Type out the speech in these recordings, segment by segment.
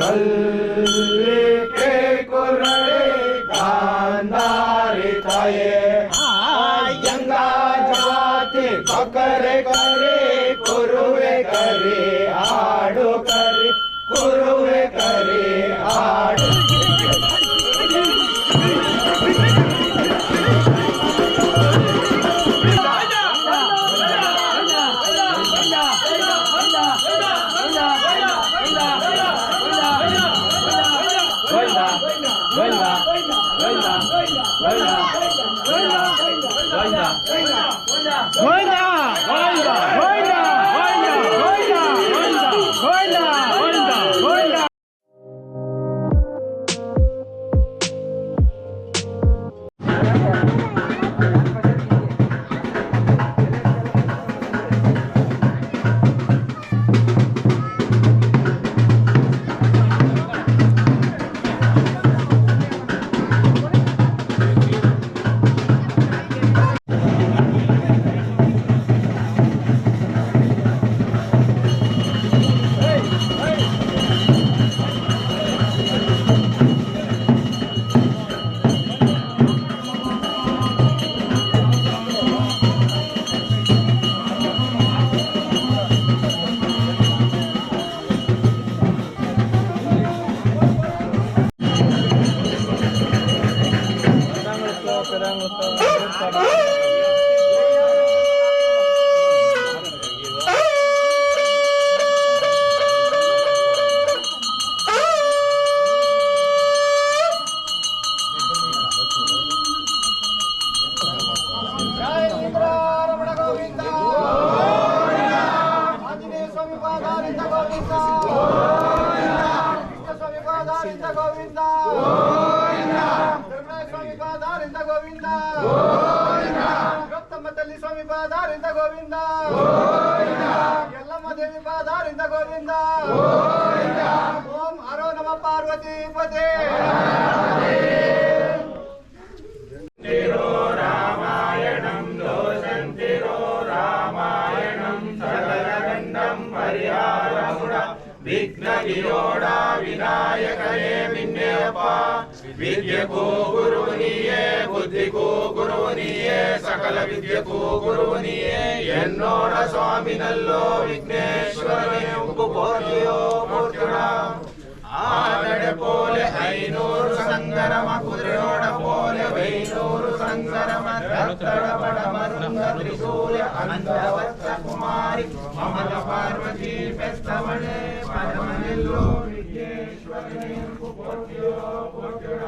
ಕಲ್ಲಿಕೆ ಕುರಳೆ ಗಾಂಧಾರಿ ತಾಯೇ ಯಂಗ ಜಾತಿ ಕರೆ ಕರೆ ಕುರುವೆ ಕರೆ ಆಡು ಕರೆ ಕುರುವೆ ಕರೆ ಆಡು ಸ್ವಾಮಿ ಪಾದಾರಿಂದ ಗೋವಿಂದ ಯಲ್ಲಮ್ಮ ದೇವಿ ಪಾದಾರಿಂದ ಗೋವಿಂದ ಓಂ ಹರೋ ನಮ ಪಾರ್ವತಿ ಪದೇ ರಾಮಾಯಣಂ ದೋಷಂತಿರೋ ರಾಮಾಯಣಂ ಸಕಲಗಂಧಂ ಪರಿಹಾರಗುಣ ವಿಘ್ನ ವಿರೋಡ ವಿನಾಯಕನೇ ವಿನ್ಯಪ್ಪ ವಿದ್ಯೆಗೂ ಗುರು ನೀಯೇ ಬುದ್ಧಿಗೂ ಗುರು ನೀಯೇ ಸಕಲ ವಿದ್ಯೆಗೂ ಗುರು ನೀಯೇ ಎನ್ನೋಡ ಸ್ವಾಮಿನಲ್ಲೋ ವಿಘ್ನೇಶ್ವರನೇ ಉಂಗು ಪೋರ್ತಿಯೋ ಮೂರ್ತಿಡ ಆನಡೆ ಪೋಲೆ 500 ಸಂಗರಮ ಕುದುರೆಯೋಡ ಪೋಲೆ 500 ಸಂಗರಮ ರಕ್ತಡ ಬಡ ಮರುಂಗ ತ್ರಿಶೂಲ ಅಂಧವತ್ಸ ಕುಮಾರಿ ಮಮತ ಪಾರ್ವತಿ ಬೆಸ್ತವಳೆ ಪರಮನೆಲ್ಲೋ ವಿಘ್ನೇಶ್ವರನೇ ಉಂಗು ಪೋರ್ತಿಯೋ ಮೂರ್ತಿಡ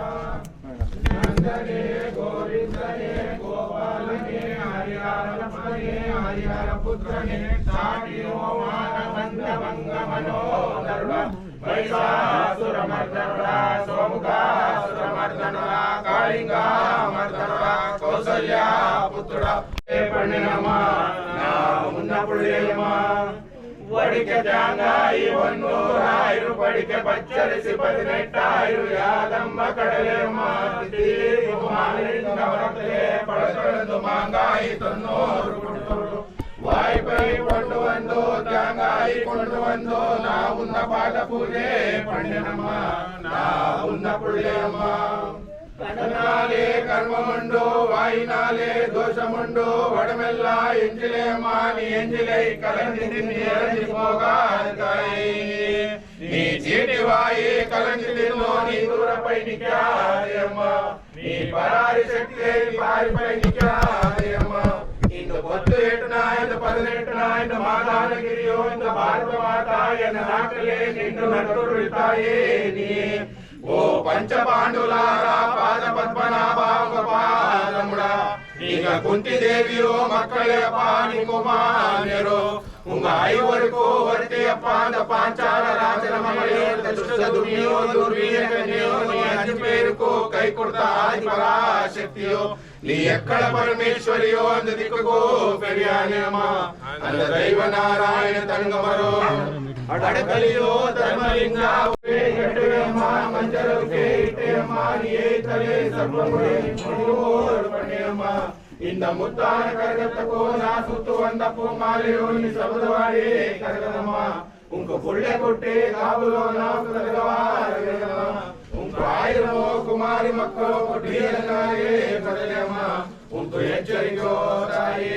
ನಂದನೇ ಗೋವಿಂದನೇ ಗೋಪಾಲನೇ ಹರಿಹರಪನೇ ಹರಿಹರ ಪುತ್ರನೇ ಸಾಟಿಯೋ ಮಾನವಂತ ಮಂಗ ಮನೋಧರ್ಮ ಮಹಿಷಾಸುರ ಮರ್ದನ ಸೋಮುಖಾಸುರ ಮರ್ದನ ಕಾಳಿಂಗ ಮರ್ದನ ಕೌಸಲ್ಯ ಪುತ್ರ ಪಣ್ಣಿನಮ್ಮ ನಾ ಮುನ್ನ ಪುಳ್ಳಿಯಮ್ಮ వడికె జాంగాయి 100 పడికె పచ్చరిసి 18 యాదమ్మ కడలేమ్మ తీరుమాలింగవరతలే పడకడదు మాంగాయి 90 కుడుతురు వాయిపై పండు వందో జాంగాయి కొండు వందో నా ఉన్న పాద పూజే పండినమ్మ నా ఉన్న పుళ్ళేమ్మ ಕಣ್ಣಾಲೆ ಕರ್ಮಮುಂಡು ವಾಯಿನಾಲೆ ದೋಷಮುಂಡು ಒಡಮೆಲ್ಲ ಎಂಜಿಲೆ ಮಾನಿ ಎಂಜಿಲೈ ಕಲಂದಿ ತಿನ್ನಿ ಎರಂಜಿ ಹೋಗಾಯಿ ನೀ ಚೀಟಿ ವಾಯಿ ಕಲಂದಿ ತಿನ್ನು ನೀ ದೂರ ಪೈ ನಿಕ್ಯಾಯಮ್ಮ ನೀ ಪರಾರಿ ಶಕ್ತಿ ಪಾರಿಪೈ ನಿಕ್ಯಾಯಮ್ಮ ಇಂದು 18 ಮಾದಾನಗಿರಿಯೋ ಇಂದು ಭಾರತ ಮಾತಾಯನ ನಾಕಲೇ ನಿಂದು ನಟುರುಳಿತಾಯೇ ನೀ ಓ ಪಂಚಪಾಂಡುಲಾರ ಪಾದ ಪದ್ಮನಾಭ ಪಾದಮುಡ ಈಗ ಕುಂತಿದೇವಿಯೋ ಮಕ್ಕಳೆಯಪ್ಪ ನಿಕುಮಾನ್ಯರು ಉಂಗ 5 ವರ್ತೆಯಪ್ಪ ಅಂದ ಪಾಂಚಾಲ ರಾಜನ ಮಗಳೇ ದುಷ್ಟ ದುರ್ಮಿಯೋ ದುರ್ವೀಯ ಕನ್ಯೋ ನೀ 5 పేరుకు ಕೈ ಕೊಡ್ತಾ ಆದಿ ಪರಾಶಕ್ತಿಯೋ ನೀ ಎಕ್ಕಳ ಪರಮೇಶ್ವರಿಯೋ ಅಂದ ದಿಕ್ಕುಗೋ ಪೆರಿಯಾನೆಯಮ್ಮ ಅಂದ ದೈವ ನಾರಾಯಣ ತಂಗಮರೋ ಅಡಕಲಿಯೋ ಧರ್ಮಲಿಂಗ ಗಟ್ಟೆಯಮ್ಮ ಮಂಜರಕ್ಕೆ ಇಟ್ಟೆಯಮ್ಮ ನೀಯೇ ತಲೆ ಸರ್ವಮುಳೆ ಪಣ್ಣೆಯಮ್ಮ ಇಂದ ಮುತ್ತಾನ ಕರಗತ್ತಕೋ ನಾ ಸುತ್ತು ಒಂದ ಪೂಮಾಲೆಯೋ ನೀ ಸಬದವಾಡಿ ಕರಗದಮ್ಮ ಉಂಕು ಪುಳ್ಳೆ ಕೊಟ್ಟೆ ಕಾಬುಲೋ ನಾವು ಕರಗವಾ ಮಕ್ಕಳು ಕುಟಿಯನ್ನಾಗಿ ಬರಲಮ್ಮ ಉಂಕು ಎಚ್ಚರಿಕೋ ತಾಯೇ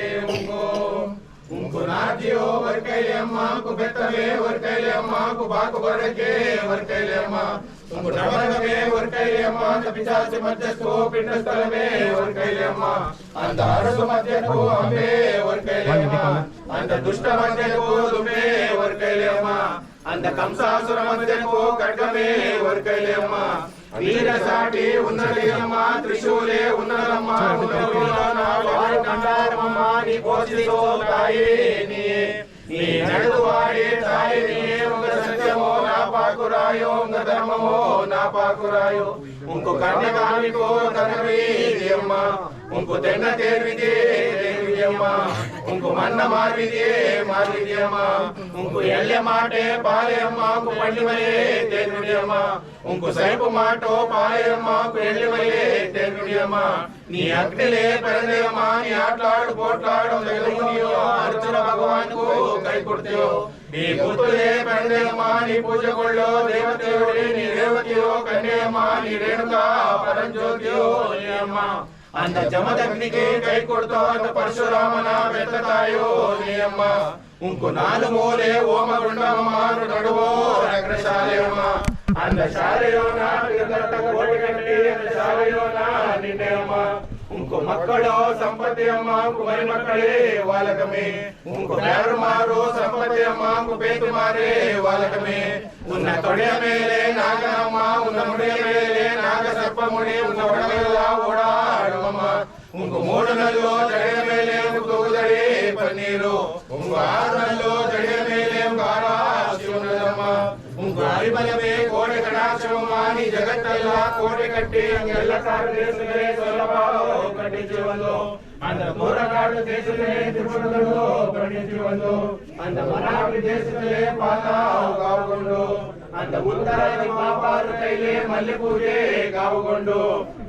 ಉಂಕು ನಾಚಿಯೋ ವರ್ಕೈಲಮ್ಮ ಬೆತ್ತವೇ ವರ್ಕೈಲಮ್ಮ ಬಾಕು ಬರಕೆ ವರ್ಕೈಲಮ್ಮ ಉಂಕು ನವರವೇ ವರ್ಕೈಲಮ್ಮ ಪಿಚಾಸಿ ಮಧ್ಯಸ್ಥೋ ಪಿಂಡಸ್ಥಳವೇ ವರ್ಕೈಲಮ್ಮ ಅಂತ ಅರಸು ಮಧ್ಯಕ್ಕೂ ಅಂಬೆ ವರ್ಕೈಲಮ್ಮ ಅಂತ ದುಷ್ಟ ಮಧ್ಯಕ್ಕೂ ದುಂಬೆ ವರ್ಕೈಲಮ್ಮ அந்த கம்சாசுர மத்தியக்கோ கட்கமே வர்க்கையம்மா வீர சாட்டி உன்னதையம்மா திரிசூலே உன்னதம்மா கண்டாரம்மா நீ போஷிசோ தாயே நீ ನಡೆದುವಾಡಿ ತಾಯಿ ನೀ ಉಂಗ ಸತ್ಯಮೋ ನಾ ಪಾಕುರಾಯೋ ಉಂಗ ಧರ್ಮಮೋ ನಾ ಪಾಕುರಾಯೋ ಉಂಕು ಕನ್ಯಗಾಮಿಕೋ ಕನವೀರ್ಯಮ್ಮ ಉಂಕು ತೆನ್ನ ತೇರ್ವಿದೆಯಮ್ಮ ಉಂಕು ಮನ್ನ ಮಾರ್ವಿದೆಯಮ್ಮ ಉಂಕು ಎಳ್ಳೆ ಮಾಟೆ ಪಾಲೆಯಮ್ಮ ಉಂಕು ಪಳ್ಳಿ ಮಲೆ ತೇರ್ವಿದೆಯಮ್ಮ ಉಂಕು ಸೈಪು ಮಾಟೋ ಪಾಲೆಯಮ್ಮ ಉಂಕು ಎಳ್ಳಿ ಮಲೆ ತೇರ್ವಿದೆಯಮ್ಮ ನೀ ಅಗ್ನಿಲೇ ಪೆರದೆಯಮ್ಮ ನೀ ಆಟಲಾಡು ಪೋಟ್ಲಾಡು ಅರ್ಜುನ ಭಗವಾನ್ಗೂ ಕೈ ಕೊಡ್ತೀಯೋ ನೀ ಪುತ್ರೇ ಪೆರದೆಯಮ್ಮ ನೀ ಪೂಜೆಗೊಳ್ಳೋ ದೇವತೆಯೋ ನೀ ರೇವತಿಯೋ ಕನ್ಯೆಯಮ್ಮ ನೀ ರೇಣುಕಾ ಪರಂಜ್ಯೋತಿಯೋ ಅಮ್ಮ அந்த ஜமதಗ್ನಿಗೆ ಕೈ ಕೊಡ್ತೋ ಅಂತ ಪರಶುರಾಮನ ಬೆತ್ತತಾಯೋ ನೀಯಮ್ಮ ಉಂಕು ನಾಲು ಮೂಲೆ ಓಮಗುಂಡಮ್ಮ ನಡುವೋ ಅಗ್ರಶಾಲೆಯಮ್ಮ அந்த ಶಾಲೆಯೋನ ಕೋಟಿ ಕಟ್ಟಿ அந்த ಶಾಲೆಯೋನ ನಿನ್ನೆಯಮ್ಮ ಉಂಕು ಮಕ್ಕಳೋ ಸಂಪತ್ತಿಯಮ್ಮ ಉಂಕು ಮರಿ ಮಕ್ಕಳೇ ವಾಲಕಮೇ ಉಂಕು ಯಾರು ಮಾರು ಸಂಪತ್ತಿಯಮ್ಮ ಉಂಕು ಬೇತು ಮಾರೇ ವಾಲಕಮೇ ಉನ್ನ ತೊಡೆಯ ಮೇಲೆ ನಾಗನಮ್ಮ ಉನ್ನ ಮುಡಿಯ ಮೇಲೆ ನಾಗ ಸರ್ಪ ಮುಡಿ ಉನ್ನ ಒಡವೆಲ್ಲ ಓಡಾಡುವಮ್ಮ ಉಂಕು ಮೂಡನಲ್ಲೋ ಜಡೆಯ ಮೇಲೆ ತೂಗುದಡಿ ಪನ್ನೀರು ಉಂಕು ಆರನಲ್ಲೋ ಜಡೆಯ ಮೇಲೆ ಕಾರ ಶಿವನದಮ್ಮ ಉಂಕು ಅರಿಬಲವೇ ಕೋಟೆ ಕಟಾಕ್ಷವಮ್ಮ ನೀ ಜಗತ್ತೆಲ್ಲ ಕೋಟೆ ಕಟ್ಟಿ ಎಲ್ಲ ಸಾರು ದೇಶಗಳೇ ಸೊಲ್ಲಭ ಕಟ್ಟಿಸುವಲ್ಲೋ அந்த மூரகாடு தேசத்திலே திருப்பணங்களோ பண்ணிச்சு வந்தோ அந்த மராவி தேசத்திலே பாலாவு காவுಗೊಂಡು அந்த ಉತ್ತರಾದಿ ಪಾಪಾರು ಕೈಲೇ ಮಲ್ಲಿ ಪೂಜೆ ಕಾವುಗೊಂಡು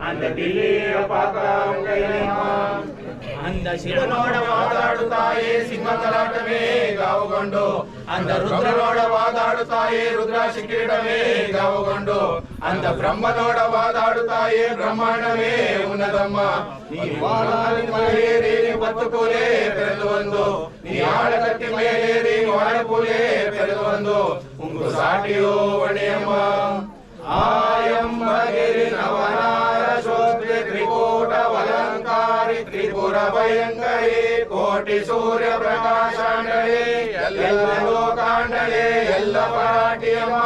அந்த ದಿಲ್ಲಿಯ ಪಾಕ ಕೈಲೇಮ್ಮ அந்த ಶಿವನೋಡ ವಾದಾಡುತ್ತಾಯೇ ಸಿಂಹಕಲಾಟವೇ ಕಾವುಗೊಂಡು அந்த ರುದ್ರನೋಡ ವಾದಾಡುತ್ತಾಯೇ ರುದ್ರಾಕ್ಷಿ ಕಿರೀಟವೇ ಕಾವುಗೊಂಡು அந்த ಬ್ರಹ್ಮನೋಡ ವಾದಾಡುತ್ತಾಯೇ ಬ್ರಹ್ಮಾಂಡವೇ ಉನ್ನತಮ್ಮ ನೀ ವಾರಾಲಿ ಮಲೇರಿ ಪತ್ತು ಪೂಲೆ ಪೆರೆದು ಒಂದು ನೀ ಆಳಕತ್ತಿ ಮೇಲೇರಿ ವಾರಪೂಲೆ ಪೆರೆದು ಒಂದು ಉಂಕು ಸಾಟಿಯೋ ಒಣೆಯಮ್ಮ ಆಯಂಬಗಿರಿ ನವನಾರ ಶೋಭೆ ತ್ರಿಕೂಟ ವಲಂಕಾರಿ ತ್ರಿಪುರ ಭಯಂಕರಿ ಕೋಟಿ ಸೂರ್ಯ ಪ್ರಕಾಶಾಂಡಳೆ ಎಲ್ಲ ಲೋಕಾಂಡಳೆ ಎಲ್ಲ ಪರಾಟಿಯಮ್ಮ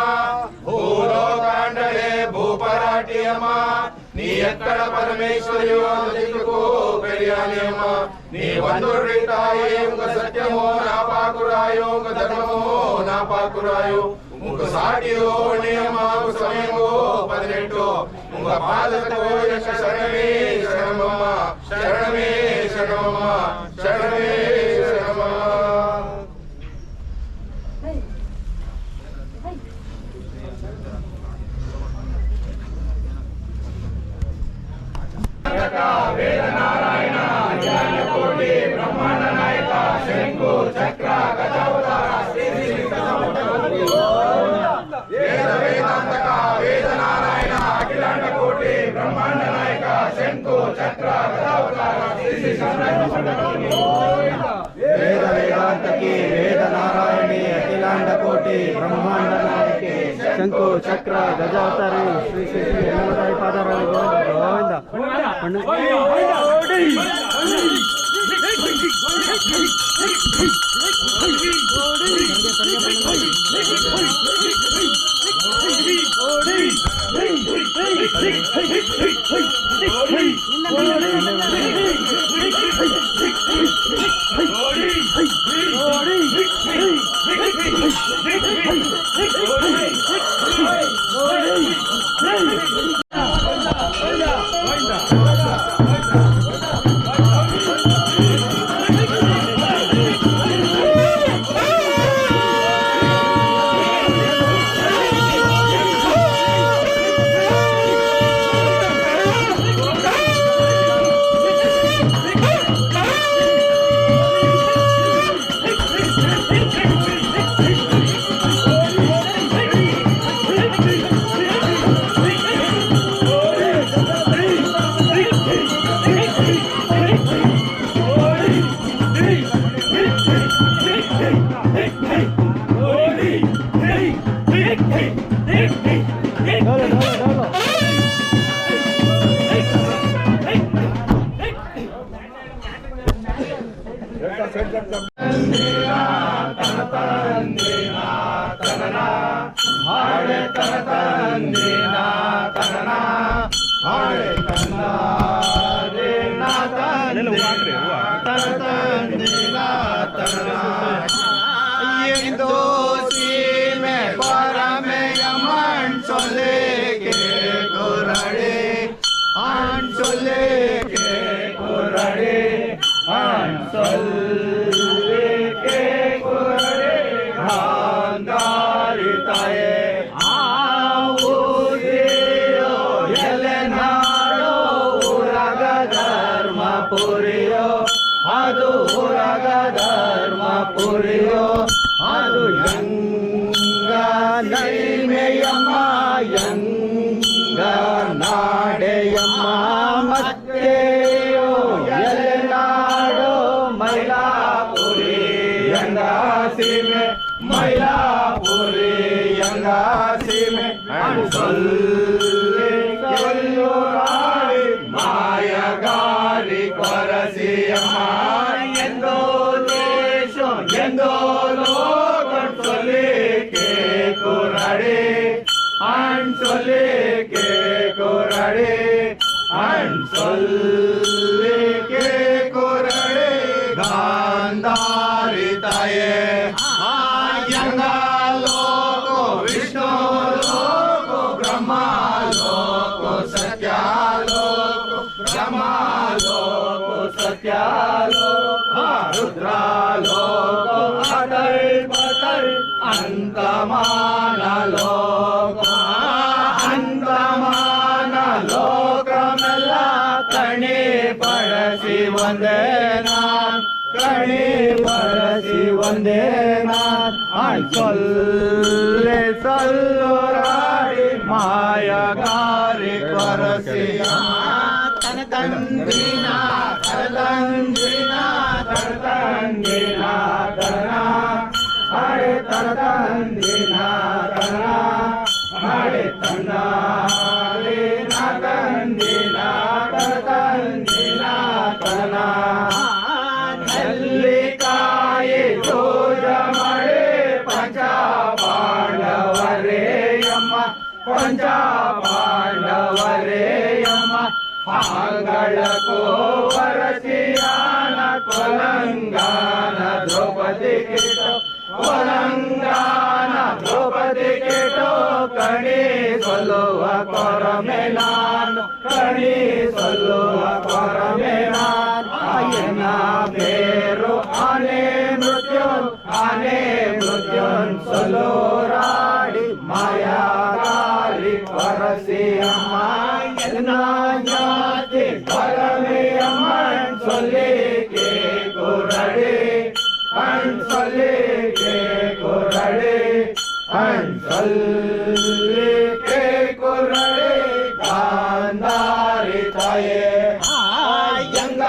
ಭೂಲೋಕಾಂಡಳೆ ಭೂಪರಾಟಿಯಮ್ಮ ನೀ ಎಕ್ಕಡ ಪರಮೇಶ್ವರಿಯೋ ದಿಕ್ಕೂ ಬೆರಿಯಾನಿಯಮ್ಮ ನೀ ಒಂದು ತಾಯಿ ಉಂಗ ಸತ್ಯಮೋ ನಾ ಪಾಕುರಾಯೋ ಉಂಗ ಧರ್ಮಮೋ ನಾ ಪಾಕುರಾಯೋ ಉಂಗ ಸಾಟಿಯೋ ನಿಯಮ ಸಮಯವೋ 18 ಉಂಗ ಪಾದಕೋ ಯಶ ಶರಣವೇ ಶರಣಮಮ್ಮ ಶರಣವೇ ಶರಣಮಮ್ಮ ಶರಣವೇ ಶರಣಮಮ್ಮ ವೇದ ನಾರಾಯಣ ಕೋಟಿ ಬ್ರಹ್ಮಾಂಡ ನಾಯಕ ಶಂಕು ಚಕ್ರ ಗಜಾವತಾರ ವೇದ ವೇದಾಂತಕ ವೇದ ನಾರಾಯಣ ಅಖಿಲಾಂಡ ಕೋಟಿ ಬ್ರಹ್ಮಾಂಡ ನಾಯಕ ಶಂಕು ಚಕ್ರ ಗಜಾವತಾರ ವೇದ ವೇದಾಂತಕಿ ವೇದ ನಾರಾಯಣಿ ಅಖಿಲಾಂಡ ಕೋಟಿ ಬ್ರಹ್ಮಾಂಡ ನಾಯಕಿ ಶಂಕು ಚಕ್ರ ಗಜಾವತಾರಿ ಶ್ರೀ ಶ್ರೀ ಶ್ರೀ ಹನುಮತಾಯಿ ಪಾದಾರ ಗೋವಿಂದ ಅದು ಉರಗ ಧರ್ಮ ಪುರಿಯೋ ಅದು ಯಂಗ ನೈಮೆಯಮ್ಮ ಯಂಗ ನಾಡೆಯಮ್ಮ ಮತ್ತೆಯೋ ಎಲೆನಾಡೋ ಮೈಲಾಪುರಿ ಯಂಗ ಸೀಮೆ ಮೈಲಾಪುರಿ ಯಂಗ ಸೀಮೆ ಸೊಲ್ಲೋರಾಡಿ ಮಾಯಗಾರಿ ಕೊರಸಿಯಮ್ಮ ಎಂದೋ ದೇಶ ಎಂದೋ ಲೋಕ ಸೊಲಿಕೆ ಕುರಡೆ ಅನ್ಸೊಲಿಕೆ ಕುರಡೆ ಅನ್ಸೊಲಿಕೆ ಕುರಡೆ ಗಾಂಧಾರಿ ತಾಯೇ ಆಯಂಗ ಲೋಕ ವಿಷ್ಣು ಲೋಕ ಬ್ರಹ್ಮ ಲೋಕ ಸತ್ಯ ಲೋಕ ಬ್ರಹ್ಮ ಲೋಕ ಸತ್ಯ ಲೋಕ ರುದ್ರ ಲೋಕ ಅಟಲ್ ಬಟಲ್ ಅಂತಮಾನ ಲೋಕ ಅಂತಮಾನ ಲೋಕಮೆಲ್ಲ ಕಣಿ ಪಡಸಿ ಒಂದೇ ನಾನ್ ಕಣಿ ಪಡಸಿ ಒಂದೇ ನಾನ್ ಸೊಲ್ಲೆ ಸಲ್ಲೋರಾಡಿ ಮಾಯಗಾರಿ ಕೊರಸಿ ತನ ತಂದಿನ ತಂದಿನ ತಂದಿನ ತನ ಹಳೆ ತನ ತಂದಿನ ತನ ಹಳೆ ತನ್ನ ತಂದಿನ ತಂದಿನ ತನ ನೆಲ್ಲಿಕಾಯಿ ಜೋಜ ಮಳೆ ಪಂಚ ಪಾಂಡವರೇಯಮ್ಮ ಪಂಚ ಪಾಂಡವರೇಯಮ್ಮ ಹಾಂಗಳಕೋ ವರಸಿಯಾನ ಕೊಲಂಗಾನ ದ್ರೌಪದಿ ಕಿಟೋ ಕೊಲಂಗಾನ ದ್ರೌಪದಿ ಕಿಟೋ ಕಣಿ ಸೊಲ್ಲುವ ಕೊರಮೆ ನಾನು ಕಣಿ ಸೊಲ್ಲುವ ಕೊರಮೆ ನಾನು ಆಯನ ಬೇರು ಆನೆ ಮೃತ್ಯುನ್ ಸೊಲ್ಲೋರಾಡಿ ಮಾಯಾಗಾರಿ ಕೊರಸಿಯಮ್ಮ ಎನ್ನ ಜಾತಿ ಕೊರಮೆಯಮ್ಮ ಸೊಲ್ಲಿಕೆ ಕುರಡೆ ಸೊಲ್ಲಿಕೆ ಕುರಡೆ ಸೊಲ್ಲಿಕೆ ಕುರಡೆ ಗಾಂಧಾರಿ ತಾಯೇ ಆಯಂಗ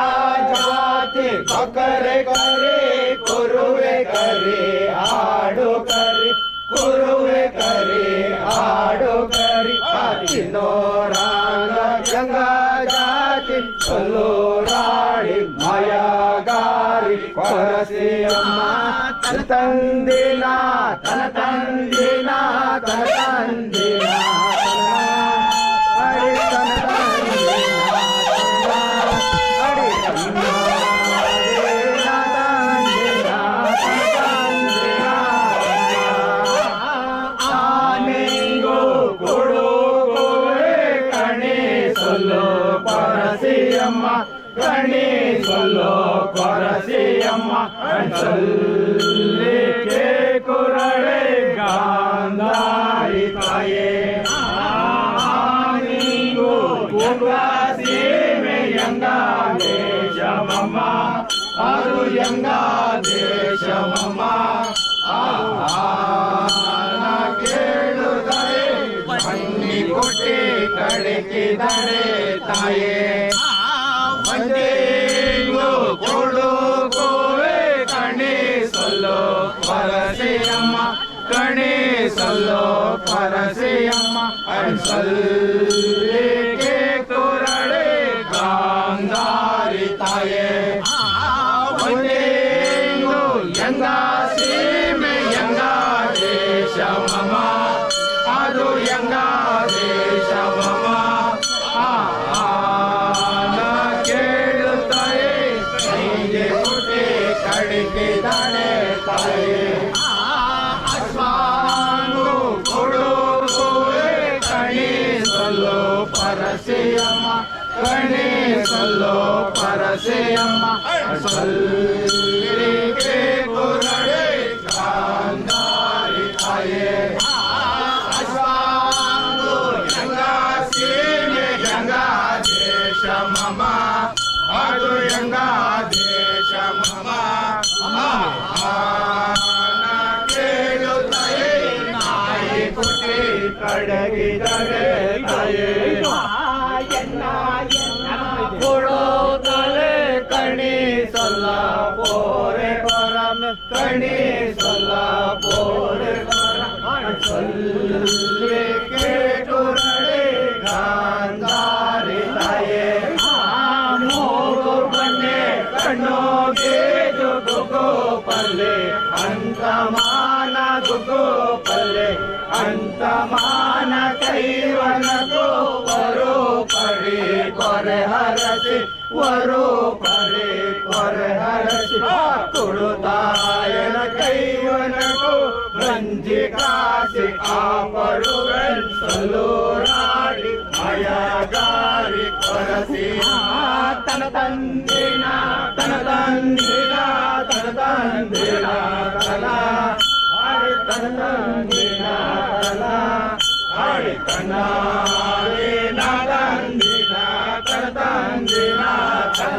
ಜಾತಿ ಕೊಕ್ಕರೆ ಕರೆ ಕುರುವೆ ಕರೆ ಆಡು ಕರೆ ಕುರುವೆ ಕರೆ ಆಡು ಕರೆ ತಿನ್ನೋರಾಗ ಯಂಗ ಜಾತಿ ಸೊಲ್ಲೋರಾಡಿ ಮಾಯಗಾರಿ ಕೊರಸಿಯಮ್ಮ ತನ ತಂದಿನ ತನ ತಂದಿನ ತನ ತಂದಿನ ಹರಿ ತನ ತಂದಿನ ಹರಿ ತನ್ನ ಆನೆಂಗೋ ಕೊಡುಗೋವೆ ಕಣಿ ಸೊಲ್ಲೋ ಕೊರಸಿಯಮ್ಮ ಕಣಿ ಸೊಲ್ಲೋ ಕೊರಸಿಯಮ್ಮ ಸೊಲ್ಲಿಕೆ ಕುರಳೆ ಗಾಂಧಾರಿ ತಾಯೇ ಆನೆಂಗೋ ಸೀಮೆ ಯಂಗ ದೇಶಮಮ್ಮ ಅದು ಯಂಗ ದೇಶಮಮ್ಮ ಕೇಳುದರೆ ಬನ್ನಿ ಕೊಟ್ಟಿ ಕಡಕಿದರೆ ತಾಯೇ ಮಂದೇಗು ಕೊಡು ಕೋವೆ ಕಣಿ ಸೊಲ್ಲೋ ಕೊರಸಿಯಮ್ಮ ಕಣಿ ಸೊಲ್ಲೋ ಪರಸೆಯಮ್ಮ ಅಳ್ಸಲ್ಲಿಗೆ ಕೊರಳೆ ಗಾಂಧಾರಿ ತಾಯೇ ಒಂದೇನು ಯಂಗ ಸೀಮೆ ಯಂಗ ದೇಶ ಮಮ ಅದು ಯಂಗ ದೇಶ ಮಮ ಕೇಳುತ್ತಾಯೇ ಕೈಗೆ ಕೊಟ್ಟೆ ಕಡಿಗಿದಾಳೆ ತಾಯೇ ಅಶ್ವಾನು ಕೊಡುವೆ ಕಣಿಸಲು ಪರಸೆಯಮ್ಮ ಕಣಿಸಲು ಪರಸೆಯಮ್ಮ ಅಳ್ಸಲ್ಲಿಗೆ ಕೊರಳೆ ಗಾಂಧಾರಿ ತಾಯೇ ಅಶ್ವಾನು ಯಂಗ ಸೀಮೆ ಯಂಗ ದೇಶ ಮಮ ಅದು ಯಂಗ ದೇಶ ಮಮ ಕೇಳುತ್ತಾಯೇ ನಾಯಿ ಕೊಟ್ಟೆ ಕಡಗಿದರೆ ತಾಯೇ ಕೊಡೋತಲೆ ಕಣಿಸಲ್ಲ ಪೋರೆ ಕೊರಮ ಕಣಿಸಲ್ಲ ಪೋರೆ ಅಳ್ಸಲ್ಲಿಗೆ ಕೊರಳೆ ಗಾಂಧಾರಿ ತಾಯೇ ಮೂರು ಬನ್ನೆ ಕಣ್ಣೋಗೆ ಜುಗೋ ಪಲ್ಲೆ ಅಂತ ಮಾನ ಗುಗೋ ಪಲ್ಲೆ ಅಂತ ಮಾನ ಕೈವನಗೋ ವರು ಪಡಿ ಕೊರೆ ಹರಸಿ ವರು ಪಡಿ ಕೊರೆ ಹರಸಿ ಕೊಡುತ್ತಾಯನ ಕೈವನಗೋ ಗಂಜಿ ಕಾಸಿ ಆ ಪಡುವೆನ್ ಸಲ್ಲೂರಾಡಿ ಮಯಗಾರಿ ಕೊರಸಿ ತನ ತಂದಿನ ತನ ತಂದಿನ ತನ ತಂದಿನ ತನ ಆಡಿ ತನ ತಂದಿನ ತನ ಆಡಿ ತನ ತಂದಿನ ತನ ತಂದಿನ ತನ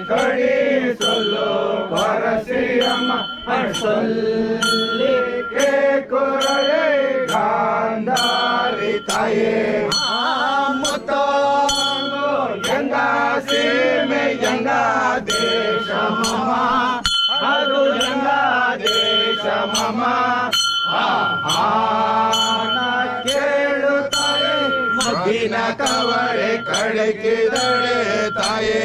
ಕಣಿಸಲು ಪರಸೆಯಮ್ಮ ಅಳ್ಸಲ್ಲಿಗೆ ಕೊರಳೆ ಗಾಂಧಾರಿ ತಾಯೇ ಮುತ್ತಂಗು ಯಂಗ ಸೀಮೆ ಯಂಗ ದೇಶ ಮಮ ಅದು ಯಂಗ ದೇಶ ಮಮ ಆನ ಕೇಳುತ್ತಾಯೇ ಮಗ್ಗಿನ ಕವಳೆ ಕಳಕಿದಳೆ ತಾಯೇ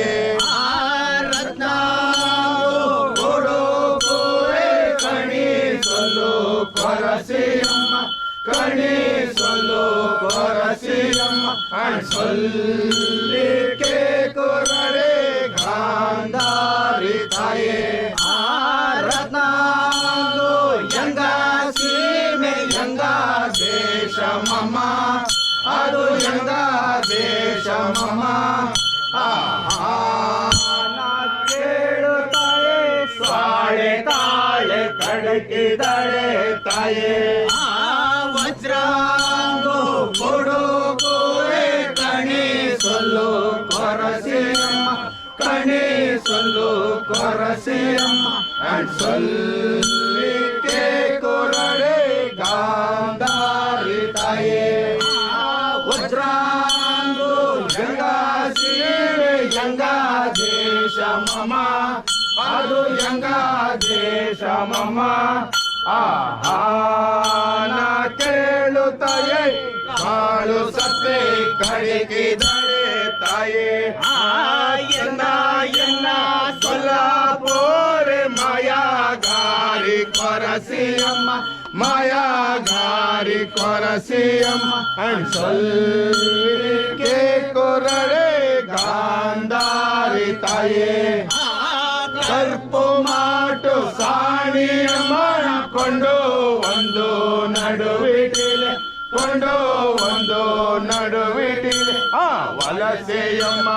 ರತ್ನ ಕೊಡುಗುವೆ ಕಣಿ ಸೊಲ್ಲು ಕೊರಸಿಯಮ್ಮ ಕಣಿ ಸೊಲ್ಲು ಕೊರಸಿಯಮ್ಮ ಸೊಲ್ಲಿಕೆ ಕೊರಡೆ ಗಾಂಧಾರಿ ತಾಯೇ ರತ್ನ ಯಂಗ ಸೀಮೆ ಯಂಗ ದೇಶ ಮಮ ಅದು ಯಂಗ ದೇಶ ಮಮ ಕೇಳುತ್ತಾಯೇ ಸ್ವಾಳೆ ತಾಳೆ ಕಡಕಿದಳೆ ತಾಯೇ ವಜ್ರಾಂಗು ಕೊಡುಗುವೆ ಕಣಿ ಸೊಲ್ಲು ಕೊರಸಿಯಮ್ಮ ಕಣಿ ಸೊಲ್ಲು ಕೊರಸಿಯಮ್ಮ ಸೊಲ್ಲಿಕೆ ಕೊರಡೆ ಗಾಂಧಾರಿ ತಾಯೇ ವಜ್ರಾಂಗು ಯಂಗ ಸೀರೆ ಯಂಗ ದೇಶ ಮಮ ಅದು ಯಂಗ ದೇಶ ಮಮ ಆಹಾನ ಕೇಳುತ್ತಾಯೇ ಕಾಳು ಸತ್ತೆ ಕಡಿಕಿದಳೆ ತಾಯೇ ಎನ್ನ ಎನ್ನ ಸೊಲ್ಲಾಪೋರೆ ಮಾಯಾಗಾರಿ ಕೊರಸಿಯಮ್ಮ ಮಾಯಾಗಾರಿ ಕೊರಸಿಯಮ್ಮ ಸೊಲ್ಲಿಕೆ ಕೊರಡೆ ಗಾಂಧಾರಿ ತಾಯೇ ಕರ್ಪು ಮಾಟು ಸಾಣಿಯಮ್ಮ ಕೊಂಡು ಒಂದು ನಡುವಿಟಿಲೆ ಕೊಂಡು ಒಂದು ನಡುವಿಟಿಲೆ ವಲಸೆಯಮ್ಮ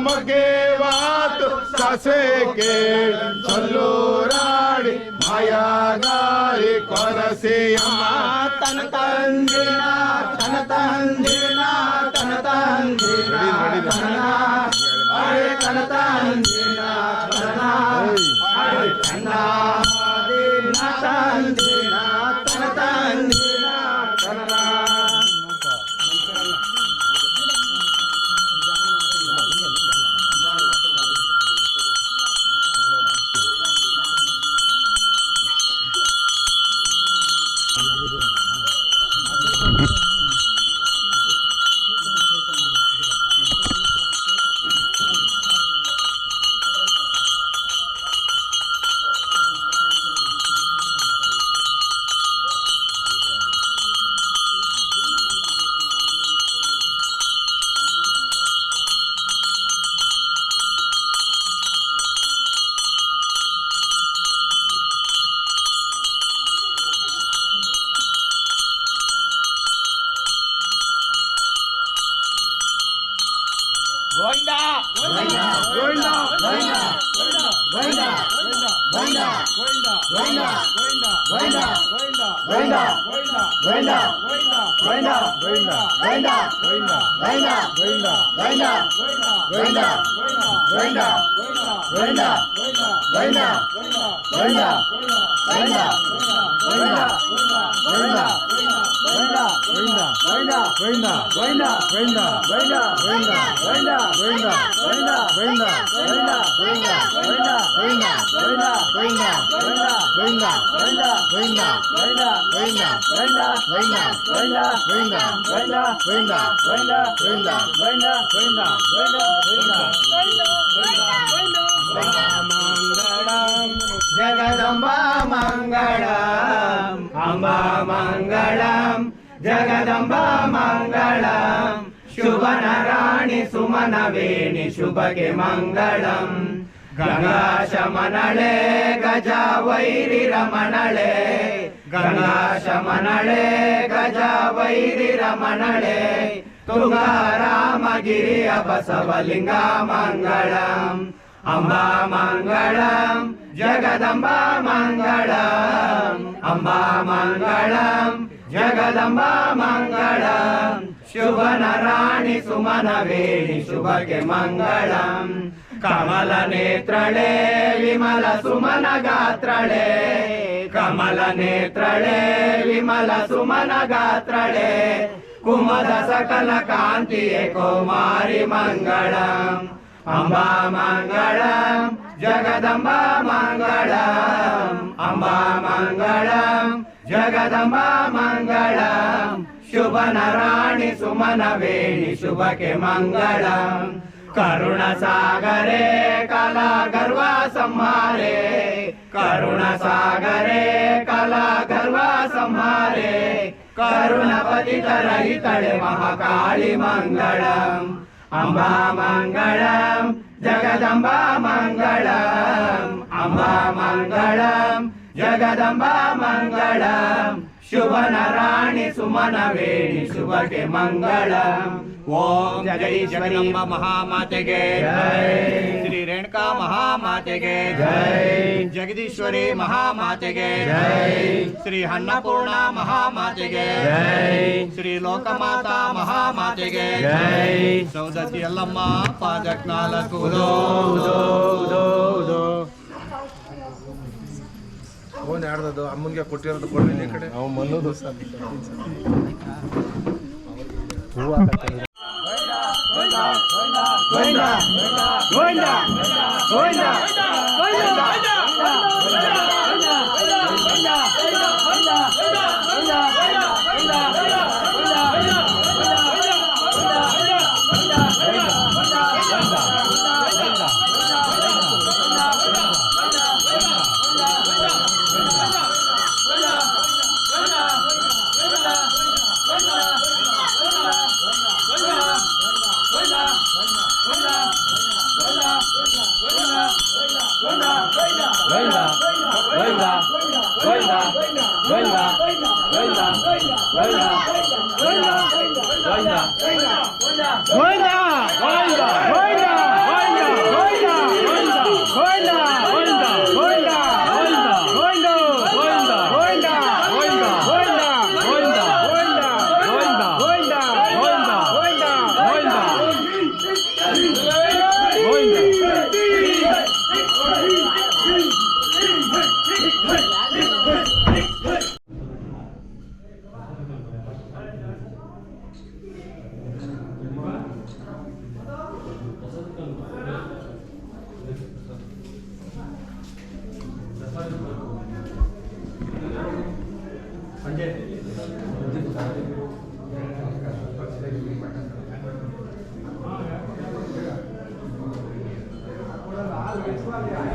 ಮಗೇವಾತು ಸಸೆ ಕೇಳಿ ಸೊಲ್ಲೂರಾಡಿ ಮಾಯಾಗಾರಿ ಕೊರಸಿಯಮ್ಮ ತನ ತಂದಿನ ತನ ತಂದಿನ ತನ ತಂದಿನ ಅರೆ ತನ ತಂದಿನ ತನ ಅರೆ ತನ ತಂದಿನ ತನ ತಂದಿನ ತನ जगदम्बा मंगलम अंबा मंगलम जगदम्बा मंगलम शुभ नारायणी सुमन वेणी शुभ के मंगलम गंगा शमनले गजा वैरी रमणले गंगा शमनले गजा वैरी रमणले तुंगारामगिरि बसवलिंगा मंगलम अंबा मंगलम जगदम्बा मंगलम अंबा मंगलम जगदम्बा मंगलम शुभ नारायणी सुमन वेणी शुभ के मंगलम कमल नेत्रले विमल सुमन गात्रले कमल नेत्रले विमल सुमन गात्रले कुमद सकल कांति कुमारी मंगलम अंबा मंगलम जगदम्बा मंगलम अंबा मंगलम जगदम्बा मंगलम शुभ नारायणी सुमन वेणी शुभके मंगलम करुण सागरे कला गर्वा संहारे करुण सागरे कला गर्वा संहारे करुणपति तरहितळे महाकाली मंगलम अंबा मंगलम जगदम्बा मंगलम अंबा मंगलम जगदम्बा मंगलम शुभ नारायणी सुमन वेणी शुभके मंगलम ओम जय जगदम्बा महामाते के जय श्री रेणुका महामाते के जय जगदीश्वरी महामाते के जय श्री अन्नपूर्णा महामाते के जय श्री लोकमाता महामाते के जय सौदत्ती यल्लम्म पादक नालकु उदो उदो उदो उदो ಫೋನ್ ಯಾರ್ದದು ಅಮ್ಮನಿಗೆ ಕೊಟ್ಟಿರೋದು ಕೊಡ್ತೀನಿ ಈ ಕಡೆ ಅವ ಮನ್ನೋದು ಸರ್ Gracias.